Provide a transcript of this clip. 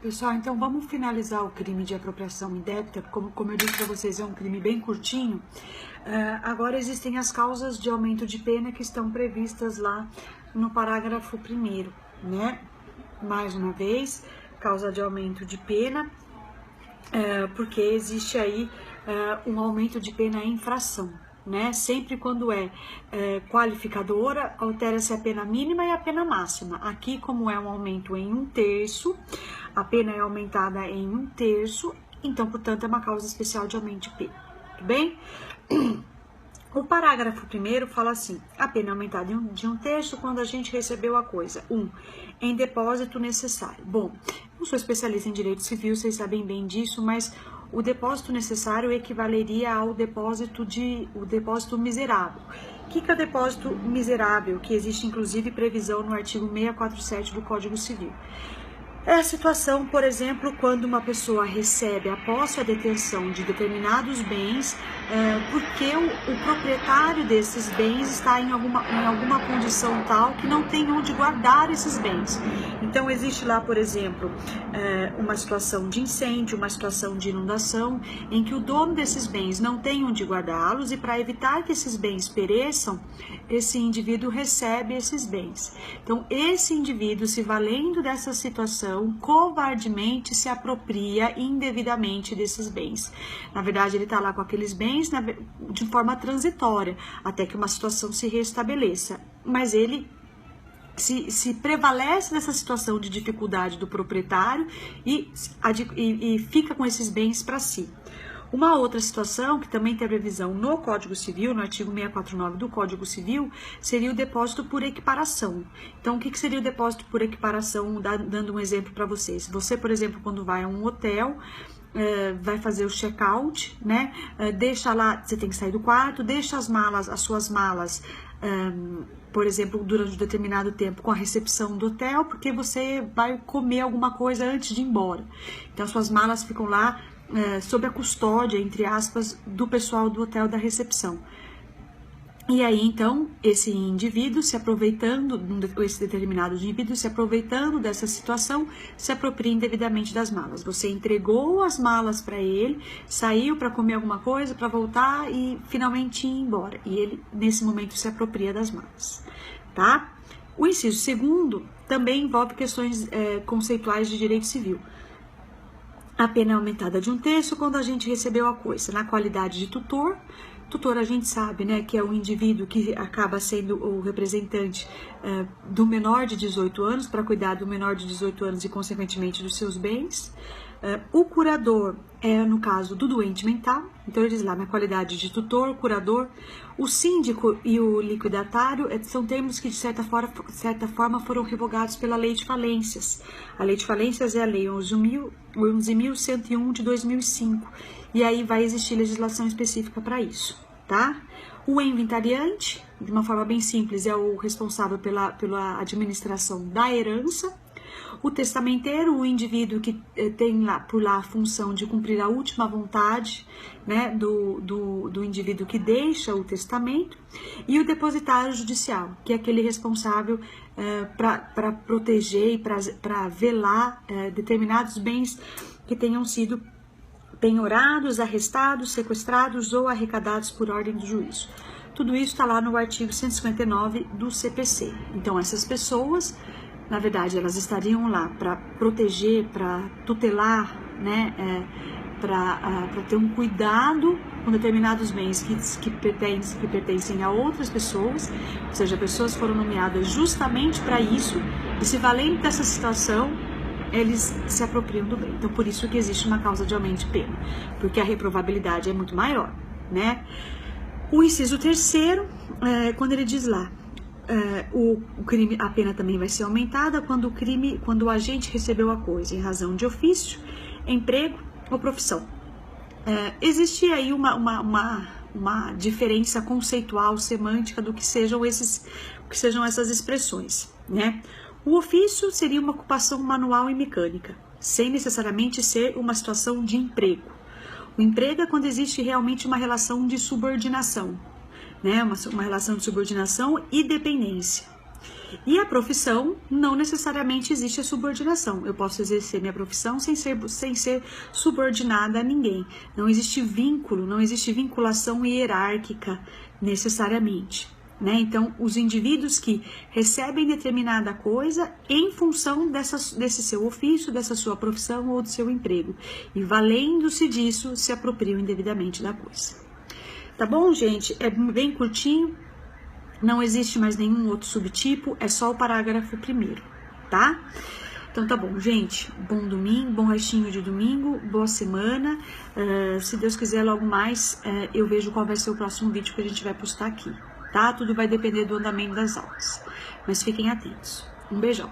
Pessoal, então vamos finalizar o crime de apropriação indébita. Como eu disse para vocês, é um crime bem curtinho. Agora existem as causas de aumento de pena que estão previstas lá no parágrafo 1º, né? Mais uma vez, causa de aumento de pena, porque existe aí um aumento de pena em infração, né? Sempre quando é qualificadora, altera-se a pena mínima e a pena máxima. Aqui, como é um aumento em 1/3, a pena é aumentada em 1/3, então, portanto, é uma causa especial de aumento de pena, tudo bem? O parágrafo 1º fala assim: a pena é aumentada de 1/3 quando a gente recebeu a coisa. Em depósito necessário. Bom, não sou especialista em direito civil, vocês sabem bem disso, mas o depósito necessário equivaleria ao depósito miserável. O que é o depósito miserável? Que existe inclusive previsão no artigo 647 do Código Civil. É a situação, por exemplo, quando uma pessoa recebe a posse ou a detenção de determinados bens, porque o proprietário desses bens está em alguma condição tal que não tem onde guardar esses bens. Então, existe lá, por exemplo, uma situação de incêndio, uma situação de inundação, em que o dono desses bens não tem onde guardá-los, e para evitar que esses bens pereçam, esse indivíduo recebe esses bens. Então, esse indivíduo, se valendo dessa situação, covardemente se apropria indevidamente desses bens. Na verdade, ele está lá com aqueles bens de forma transitória, até que uma situação se restabeleça. Mas ele se prevalece dessa situação de dificuldade do proprietário e fica com esses bens para si. Uma outra situação, que também tem previsão no Código Civil, no artigo 649 do Código Civil, seria o depósito por equiparação. Então, o que seria o depósito por equiparação? Dando um exemplo para vocês. Você, por exemplo, quando vai a um hotel, vai fazer o check-out, né? Deixa lá, você tem que sair do quarto, deixa as suas malas, por exemplo, durante um determinado tempo com a recepção do hotel, porque você vai comer alguma coisa antes de ir embora. Então, as suas malas ficam lá sob a custódia, entre aspas, do pessoal do hotel da recepção. E aí, então, esse determinado indivíduo se aproveitando dessa situação, se apropria indevidamente das malas. Você entregou as malas para ele, saiu para comer alguma coisa, para voltar e finalmente ir embora. E ele, nesse momento, se apropria das malas, tá? O inciso 2º também envolve questões conceituais de direito civil. A pena é aumentada de 1/3 quando a gente recebeu a coisa na qualidade de tutor. Tutor, a gente sabe, né, que é o indivíduo que acaba sendo o representante do menor de 18 anos para cuidar do menor de 18 anos e, consequentemente, dos seus bens. O curador é, no caso, do doente mental. Então, ele diz lá, na qualidade de tutor, curador. O síndico e o liquidatário são termos que, de certa forma, foram revogados pela Lei de Falências. A Lei de Falências é a Lei 11.101 de 2005. E aí vai existir legislação específica para isso, tá? O inventariante, de uma forma bem simples, é o responsável pela administração da herança. O testamenteiro, o indivíduo que tem por lá a função de cumprir a última vontade, né, do indivíduo que deixa o testamento. E o depositário judicial, que é aquele responsável para proteger e para velar determinados bens que tenham sido penhorados, arrestados, sequestrados ou arrecadados por ordem do juízo. Tudo isso está lá no artigo 159 do CPC. Então, essas pessoas, na verdade, elas estariam lá para proteger, para tutelar, né, para ter um cuidado com determinados bens que pertencem a outras pessoas, ou seja, pessoas foram nomeadas justamente para isso, e se valendo dessa situação, eles se apropriam do bem. Então, por isso que existe uma causa de aumento de pena, porque a reprovabilidade é muito maior, né? O inciso 3º, quando ele diz lá, o crime, a pena também vai ser aumentada quando o agente recebeu a coisa em razão de ofício, emprego ou profissão. Existe aí uma diferença conceitual, semântica do que sejam essas expressões, né? O ofício seria uma ocupação manual e mecânica, sem necessariamente ser uma situação de emprego. O emprego é quando existe realmente uma relação de subordinação, né? Uma relação de subordinação e dependência. E a profissão, não necessariamente existe a subordinação. Eu posso exercer minha profissão sem ser subordinada a ninguém. Não existe vínculo, não existe vinculação hierárquica necessariamente, né? Então, os indivíduos que recebem determinada coisa em função desse seu ofício, dessa sua profissão ou do seu emprego, e valendo-se disso, se apropriam indevidamente da coisa. Tá bom, gente? É bem curtinho. Não existe mais nenhum outro subtipo, é só o parágrafo primeiro, tá? Então tá bom, gente. Bom domingo, bom restinho de domingo, boa semana. Se Deus quiser, logo mais eu vejo qual vai ser o próximo vídeo que a gente vai postar aqui, tá? Tudo vai depender do andamento das aulas. Mas fiquem atentos. Um beijão.